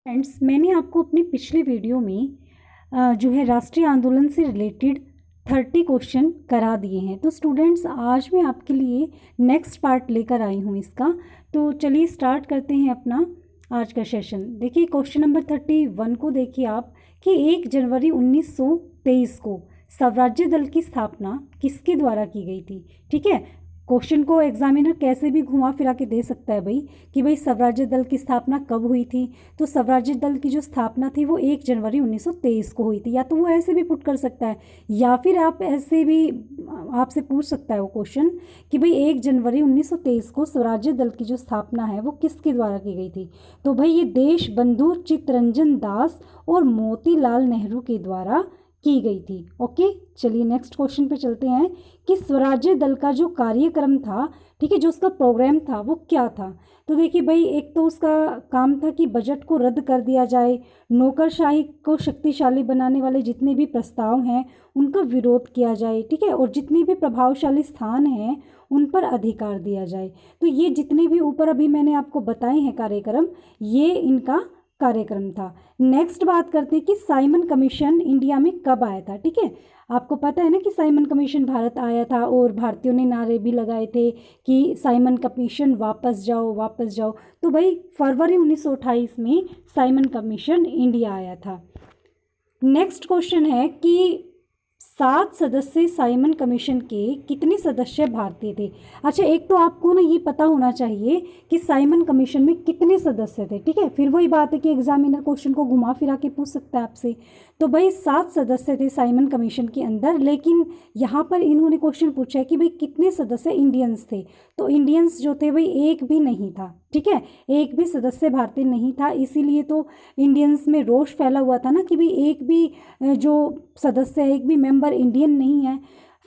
Friends, मैंने आपको अपनी पिछली वीडियो में जो है राष्ट्रीय आंदोलन से रिलेटेड 30 क्वेश्चन करा दिए हैं। तो स्टूडेंट्स, आज मैं आपके लिए नेक्स्ट पार्ट लेकर आई हूँ इसका। तो चलिए स्टार्ट करते हैं अपना आज का सेशन। देखिए क्वेश्चन नंबर 31 को देखिए आप कि 1 जनवरी 1923 को स्वराज्य दल की स्थापना किसके द्वारा की गई थी। ठीक है, क्वेश्चन को एग्जामिनर कैसे भी घुमा फिरा के दे सकता है भाई कि भाई स्वराज्य दल की स्थापना कब हुई थी। तो स्वराज्य दल की जो स्थापना थी वो 1 जनवरी 1923 को हुई थी। या तो वो ऐसे भी पुट कर सकता है या फिर आप ऐसे भी आपसे पूछ सकता है वो क्वेश्चन कि भाई 1 जनवरी 1923 को स्वराज्य दल की जो स्थापना है वो किसके द्वारा की गई थी। तो भाई ये देश बंधु चित्तरंजन दास और मोतीलाल नेहरू के द्वारा की गई थी। ओके, चलिए नेक्स्ट क्वेश्चन पे चलते हैं कि स्वराज्य दल का जो कार्यक्रम था, ठीक है, जो उसका प्रोग्राम था वो क्या था। तो देखिए भाई, एक तो उसका काम था कि बजट को रद्द कर दिया जाए, नौकरशाही को शक्तिशाली बनाने वाले जितने भी प्रस्ताव हैं उनका विरोध किया जाए, ठीक है, और जितने भी प्रभावशाली स्थान हैं उन पर अधिकार दिया जाए। तो ये जितने भी ऊपर अभी मैंने आपको बताए हैं कार्यक्रम, ये इनका कार्यक्रम था। नेक्स्ट बात करते हैं कि साइमन कमीशन इंडिया में कब आया था। ठीक है, आपको पता है ना कि साइमन कमीशन भारत आया था और भारतीयों ने नारे भी लगाए थे कि साइमन कमीशन वापस जाओ वापस जाओ। तो भाई फरवरी 1928 में साइमन कमीशन इंडिया आया था। नेक्स्ट क्वेश्चन है कि 7 सदस्य साइमन कमीशन के कितने सदस्य भारतीय थे। अच्छा, एक तो आपको ना ये पता होना चाहिए कि साइमन कमीशन में कितने सदस्य थे। ठीक है, फिर वही बात है कि एग्जामिनर क्वेश्चन को घुमा फिरा के पूछ सकता है आपसे। तो भाई 7 सदस्य थे साइमन कमीशन के अंदर, लेकिन यहाँ पर इन्होंने क्वेश्चन पूछा है कि भाई कितने सदस्य इंडियंस थे। तो इंडियंस जो थे भाई एक भी नहीं था। ठीक है, एक भी सदस्य भारतीय नहीं था, इसीलिए तो इंडियंस में रोष फैला हुआ था ना कि भाई एक भी जो सदस्य है, एक भी मेंबर इंडियन नहीं है।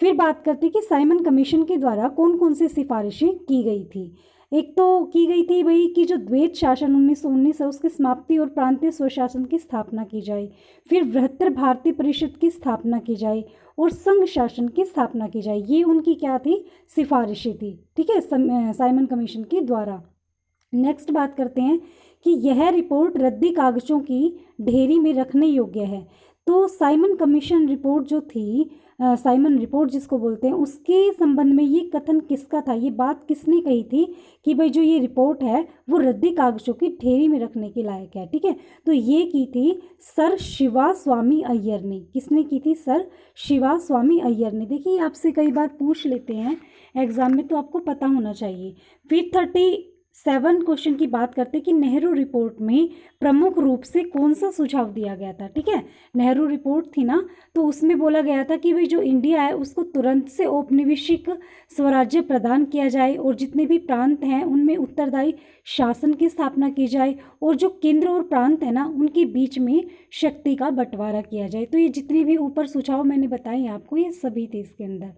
फिर बात करते हैं कि साइमन कमीशन के द्वारा कौन कौन सी सिफारिशें की गई थी। एक तो की गई थी भाई कि जो द्वैत शासन 1919 है उसकी समाप्ति और प्रांतीय स्वशासन की स्थापना की जाए। फिर बृहत्तर भारतीय परिषद की स्थापना की जाए और संघ शासन की स्थापना की जाए। ये उनकी क्या थी, सिफारिशें थी। ठीक है, साइमन कमीशन के द्वारा। नेक्स्ट बात करते हैं कि यह रिपोर्ट रद्दी कागजों की ढेरी में रखने योग्य है। तो साइमन कमीशन रिपोर्ट जो थी, साइमन रिपोर्ट जिसको बोलते हैं, उसके संबंध में ये कथन किसका था, ये बात किसने कही थी कि भाई जो ये रिपोर्ट है वो रद्दी कागजों की ढेरी में रखने के लायक है। ठीक है, तो ये की थी सर शिवा स्वामी अय्यर ने। किसने की थी, सर शिवा स्वामी अय्यर ने। देखिए आपसे कई बार पूछ लेते हैं एग्जाम में, तो आपको पता होना चाहिए। फिर 37 क्वेश्चन की बात करते हैं कि नेहरू रिपोर्ट में प्रमुख रूप से कौन सा सुझाव दिया गया था। ठीक है, नेहरू रिपोर्ट थी ना, तो उसमें बोला गया था कि भाई जो इंडिया है उसको तुरंत से औपनिवेशिक स्वराज्य प्रदान किया जाए और जितने भी प्रांत हैं उनमें उत्तरदायी शासन की स्थापना की जाए और जो केंद्र और प्रांत है ना उनके बीच में शक्ति का बंटवारा किया जाए। तो ये जितने भी ऊपर सुझाव मैंने बताए आपको, ये सभी थे इसके अंदर।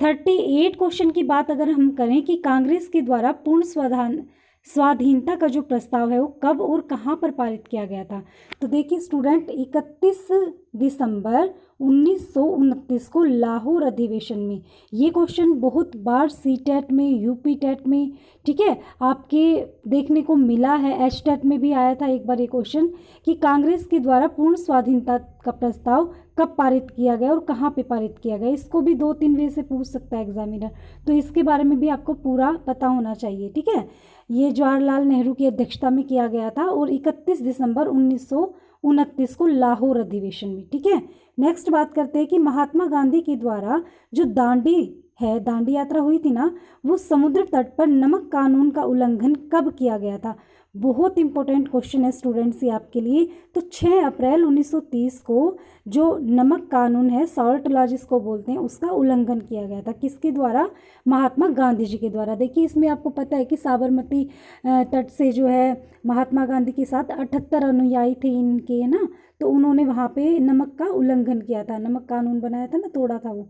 38 क्वेश्चन की बात अगर हम करें कि कांग्रेस के द्वारा पूर्ण स्वाधीनता का जो प्रस्ताव है वो कब और कहाँ पर पारित किया गया था। तो देखिए स्टूडेंट, 31 दिसंबर 1929 को लाहौर अधिवेशन में। ये क्वेश्चन बहुत बार सीटेट में, यूपी टेट में, ठीक है, आपके देखने को मिला है। एच टेट में भी आया था एक बार ये क्वेश्चन कि कांग्रेस के द्वारा पूर्ण स्वाधीनता का प्रस्ताव कब पारित किया गया और कहाँ पे पारित किया गया। इसको भी 2-3 वे से पूछ सकता है एग्जामिनर, तो इसके बारे में भी आपको पूरा पता होना चाहिए। ठीक है, ये जवाहरलाल नेहरू की अध्यक्षता में किया गया था और 31 दिसंबर 1929 को लाहौर अधिवेशन में। ठीक है, नेक्स्ट बात करते हैं कि महात्मा गांधी के द्वारा जो दांडी यात्रा हुई थी ना, वो समुद्र तट पर नमक कानून का उल्लंघन कब किया गया था। बहुत इंपॉर्टेंट क्वेश्चन है स्टूडेंट्स ये आपके लिए। तो 6 अप्रैल 1930 को जो नमक कानून है, सॉल्ट लॉ जिसको बोलते हैं, उसका उल्लंघन किया गया था। किसके द्वारा, महात्मा गांधी जी के द्वारा। देखिए इसमें आपको पता है कि साबरमती तट से जो है महात्मा गांधी के साथ 78 अनुयायी थे इनके, है ना, तो उन्होंने वहाँ पे नमक का उल्लंघन किया था, नमक कानून बनाया था ना, तोड़ा था वो।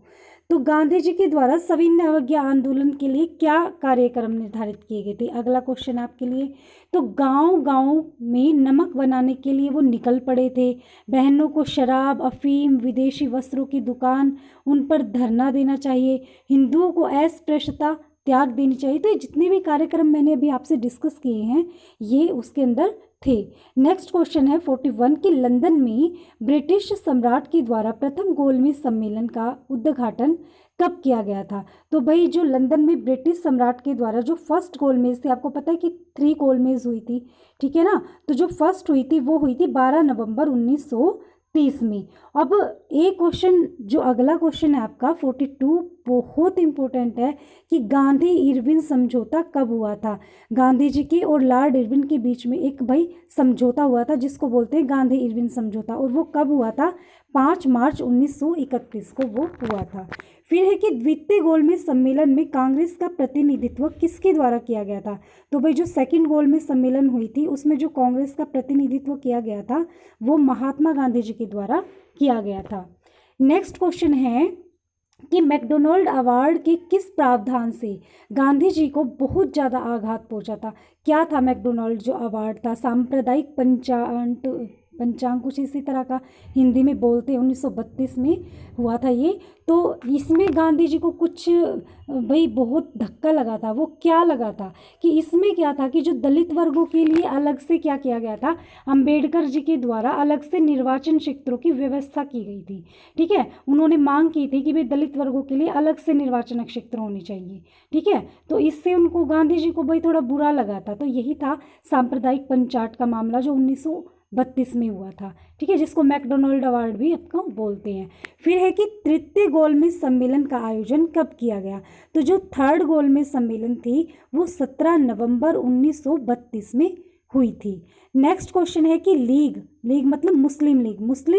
तो गांधी जी के द्वारा सविनय अवज्ञा आंदोलन के लिए क्या कार्यक्रम निर्धारित किए गए थे। अगला क्वेश्चन आपके लिए। तो गांव-गांव में नमक बनाने के लिए वो निकल पड़े थे। बहनों को शराब, अफीम, विदेशी वस्त्रों की दुकान, उन पर धरना देना चाहिए। हिंदुओं को अस्पृश्यता त्याग देनी चाहिए। तो ये जितने भी कार्यक्रम मैंने अभी आपसे डिस्कस किए हैं ये उसके अंदर थे। नेक्स्ट क्वेश्चन है 41 कि लंदन में ब्रिटिश सम्राट के द्वारा प्रथम गोलमेज सम्मेलन का उद्घाटन कब किया गया था। तो भाई जो लंदन में ब्रिटिश सम्राट के द्वारा जो फर्स्ट गोलमेज थी, आपको पता है कि 3 गोलमेज हुई थी, ठीक है ना। तो जो फर्स्ट हुई थी वो हुई थी 12 नवंबर 1930 में। अब एक क्वेश्चन जो अगला क्वेश्चन है आपका 42 बहुत इंपॉर्टेंट है कि गांधी इरविन समझौता कब हुआ था। गांधी जी के और लॉर्ड इरविन के बीच में एक भाई समझौता हुआ था जिसको बोलते हैं गांधी इरविन समझौता, और वो कब हुआ था, 5 मार्च 1931 को वो हुआ था। फिर है कि द्वितीय गोलमेज सम्मेलन में कांग्रेस का प्रतिनिधित्व किसके द्वारा किया गया था। तो भाई जो सेकंड गोलमेज सम्मेलन हुई थी उसमें जो कांग्रेस का प्रतिनिधित्व किया गया था वो महात्मा गांधी जी के द्वारा किया गया था। नेक्स्ट क्वेश्चन है कि मैकडोनाल्ड अवार्ड के किस प्रावधान से गांधी जी को बहुत ज़्यादा आघात पहुंचा था। क्या था मैकडोनाल्ड जो अवार्ड था, सांप्रदायिक पंचांग कुछ इसी तरह का हिंदी में बोलते हैं, 1932 में हुआ था ये। तो इसमें गांधी जी को कुछ भाई बहुत धक्का लगा था। वो क्या लगा था कि इसमें क्या था कि जो दलित वर्गों के लिए अलग से क्या किया गया था, अंबेडकर जी के द्वारा अलग से निर्वाचन क्षेत्रों की व्यवस्था की गई थी, ठीक है। उन्होंने मांग की थी कि भाई दलित वर्गों के लिए अलग से निर्वाचन क्षेत्र होने चाहिए, ठीक है। तो इससे उनको गांधी जी को भाई थोड़ा बुरा लगा था। तो यही था सांप्रदायिक पंचाट का मामला जो 1932 में हुआ था, ठीक है, जिसको मैकडोनाल्ड अवार्ड भी आपको बोलते हैं। फिर है कि तृतीय गोलमेज सम्मेलन का आयोजन कब किया गया। तो जो थर्ड गोलमेज सम्मेलन थी वो 17 नवंबर 1932 में हुई थी। नेक्स्ट क्वेश्चन है कि लीग मतलब मुस्लिम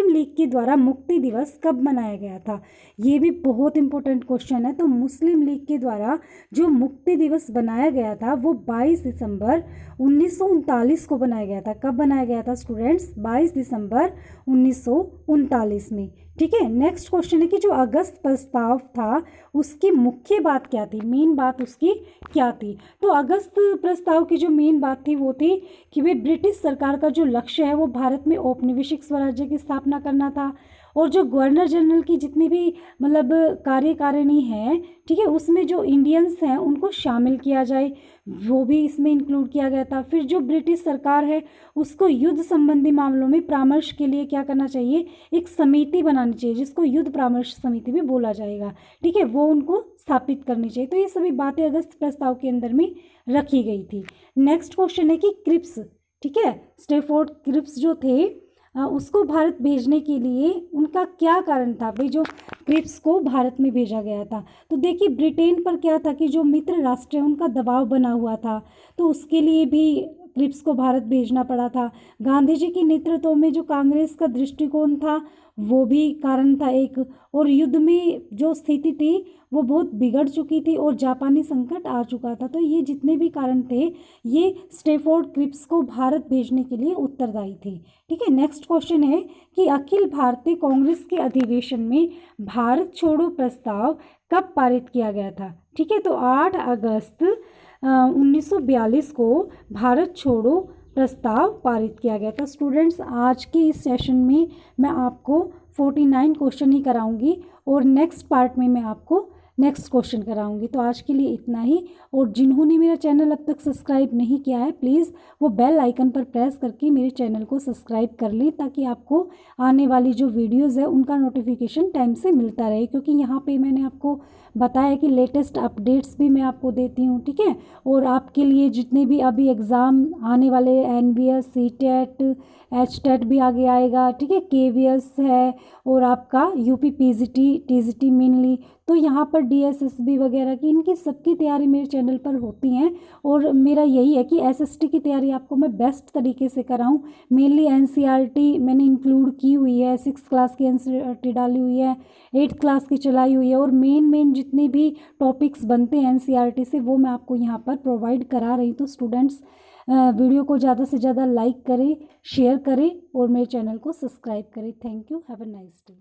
लीग के द्वारा मुक्ति दिवस कब मनाया गया था। ये भी बहुत इंपॉर्टेंट क्वेश्चन है। तो मुस्लिम लीग के द्वारा जो मुक्ति दिवस बनाया गया था वो 22 दिसंबर 1939 को बनाया गया था। कब बनाया गया था स्टूडेंट्स, 22 दिसंबर 1939 में, ठीक है। नेक्स्ट क्वेश्चन है कि जो अगस्त प्रस्ताव था उसकी मुख्य बात क्या थी, मेन बात उसकी क्या थी। तो अगस्त प्रस्ताव की जो मेन बात थी वो थी कि वे ब्रिटिश सरकार का जो लक्ष्य है वो भारत में औपनिवेशिक स्वराज्य की स्थापना करना था, और जो गवर्नर जनरल की जितनी भी मतलब कार्यकारिणी है, ठीक है, उसमें जो इंडियंस हैं उनको शामिल किया जाए, वो भी इसमें इंक्लूड किया गया था। फिर जो ब्रिटिश सरकार है उसको युद्ध संबंधी मामलों में परामर्श के लिए क्या करना चाहिए, एक समिति बनानी चाहिए जिसको युद्ध परामर्श समिति भी बोला जाएगा, ठीक है, वो उनको स्थापित करनी चाहिए। तो ये सभी बातें अगस्त प्रस्ताव के अंदर में रखी गई थी। नेक्स्ट क्वेश्चन है कि क्रिप्स, ठीक है, स्टैफोर्ड क्रिप्स जो थे उसको भारत भेजने के लिए उनका क्या कारण था। भाई जो क्रिप्स को भारत में भेजा गया था, तो देखिए ब्रिटेन पर क्या था कि जो मित्र राष्ट्र है उनका दबाव बना हुआ था, तो उसके लिए भी क्रिप्स को भारत भेजना पड़ा था। गांधी जी के नेतृत्व में जो कांग्रेस का दृष्टिकोण था वो भी कारण था एक, और युद्ध में जो स्थिति थी वो बहुत बिगड़ चुकी थी और जापानी संकट आ चुका था। तो ये जितने भी कारण थे ये स्टैफोर्ड क्रिप्स को भारत भेजने के लिए उत्तरदायी थे, ठीक है। नेक्स्ट क्वेश्चन है कि अखिल भारतीय कांग्रेस के अधिवेशन में भारत छोड़ो प्रस्ताव कब पारित किया गया था, ठीक है। तो 8 अगस्त 1942 को भारत छोड़ो प्रस्ताव पारित किया गया था। स्टूडेंट्स आज के इस सेशन में मैं आपको 49 क्वेश्चन ही कराऊंगी और नेक्स्ट पार्ट में मैं आपको नेक्स्ट क्वेश्चन कराऊंगी। तो आज के लिए इतना ही, और जिन्होंने मेरा चैनल अब तक सब्सक्राइब नहीं किया है प्लीज़ वो बेल आइकन पर प्रेस करके मेरे चैनल को सब्सक्राइब कर लें ताकि आपको आने वाली जो वीडियोज़ है उनका नोटिफिकेशन टाइम से मिलता रहे, क्योंकि यहाँ पे मैंने आपको बताया कि लेटेस्ट अपडेट्स भी मैं आपको देती हूँ, ठीक है। और आपके लिए जितने भी अभी एग्ज़ाम आने वाले NBS, CTET, HTET भी आगे आएगा, ठीक है, KVS है, और आपका UP PGT TGT मेनली, तो यहाँ पर DSSB वगैरह की इनकी सबकी तैयारी मेरे चैनल पर होती हैं। और मेरा यही है कि SST की तैयारी आपको मैं बेस्ट तरीके से कराऊँ। मेनली NCERT मैंने इंक्लूड की हुई है, 6th क्लास की NCERT डाली हुई है, 8th क्लास की चलाई हुई है, और मेन जितने भी टॉपिक्स बनते हैं NCERT से वो मैं आपको यहाँ पर प्रोवाइड करा रही हूँ। तो स्टूडेंट्स वीडियो को ज़्यादा से ज़्यादा लाइक करें, शेयर करें और मेरे चैनल को सब्सक्राइब करें। Thank you, have a nice day.